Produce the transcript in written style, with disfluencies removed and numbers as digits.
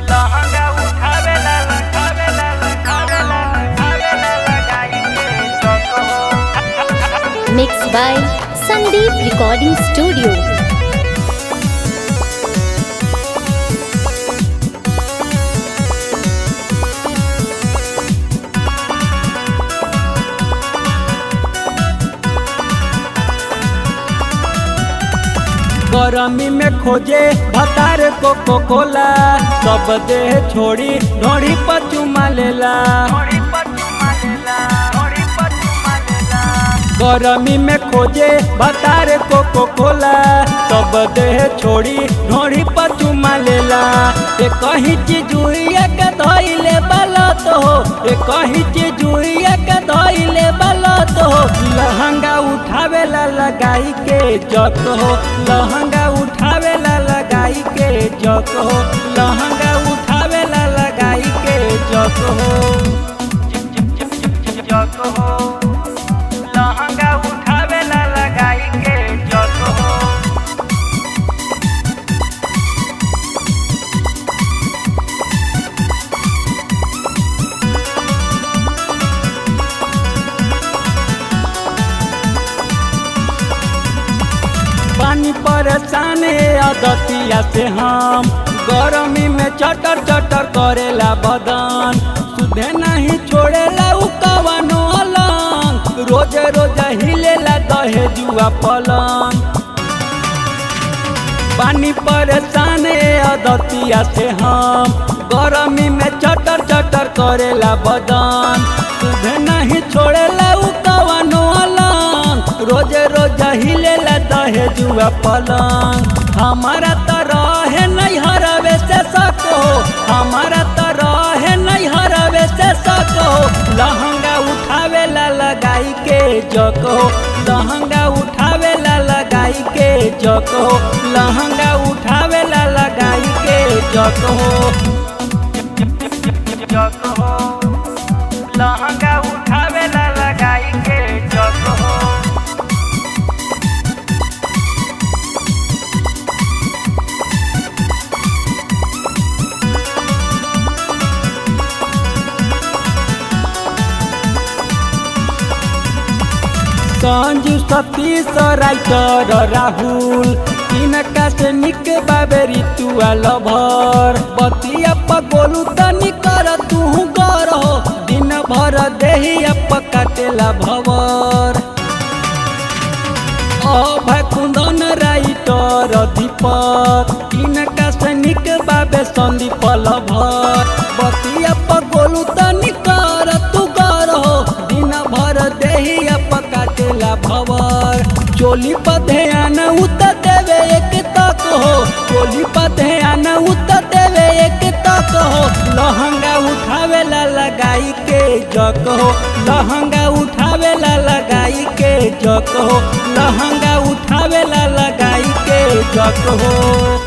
लहंगा उठावेला लगाई के जको। Mixed by Sandeep Recording Studio. गरमी में खोजे भतार कोको कोला, सब देह छोड़ी ढोड़ी पर चुमा लेला। गरमी में खोजे भतार कोको कोला, सब देह छोड़ी ढोड़ी पर चुमा लेला। ए कहीं चीज हुई के धइले बलत हो, ए कहीं चीज हुई के धइले बलत हो। लहंगा उठावेला लगाई के जक हो, लहंगा उठावेला लगाई के जक हो, लहंगा उठावेला लगाई के जक हो। जक हो लहंगा उठावेला लगाई के जक हो। पानी परेशान आदतिया से हम, गरमी में चटर चटर करेला बदन। सुधे नहीं छोड़ेला उ कवनो अलंग, रोज रोज हिलेला दहेजुआ पलंग। पानी परेशान आदतिया से हम, गरमी में चटर चटर करेला बदन। सुधे नहीं छोड़ेला उ कवनो अलंग, रोज रोज हिलेला दहेजुआ पलंग। हमारा तरह है नहीं हरवे से सको, हमारा तरह है नहीं हरवे से सको। लहंगा उठावेला लगाई के जको, लहंगा उठावेला लगाई के जको, लहंगा उठावेला लगाई के जको। जक हो लहंगा उठावेला लगाई के जक हो। संजू सतीश राइटर राहुल, इनका से निक बाबे ऋतुआ लभर। बतिया पगोलू तनी कर तू गर हो, दिन भर देही काटेला भवर। अभय कुंदन राइटर दीपक, इनका से निक बाबे संदीप लभर। बतिया पगोलू तनी कर तू गर हो, दिन भर देही काटेला भवर। चोली पर ध्यान उतर देवे एक तक हो, चोली पर ध्यान उतर देवे एक तक हो। लहंगा उठावेला लगाई के जक हो, लहंगा उठावेला लगाई के जक हो, लहंगा उठावेला लगाई के जक हो।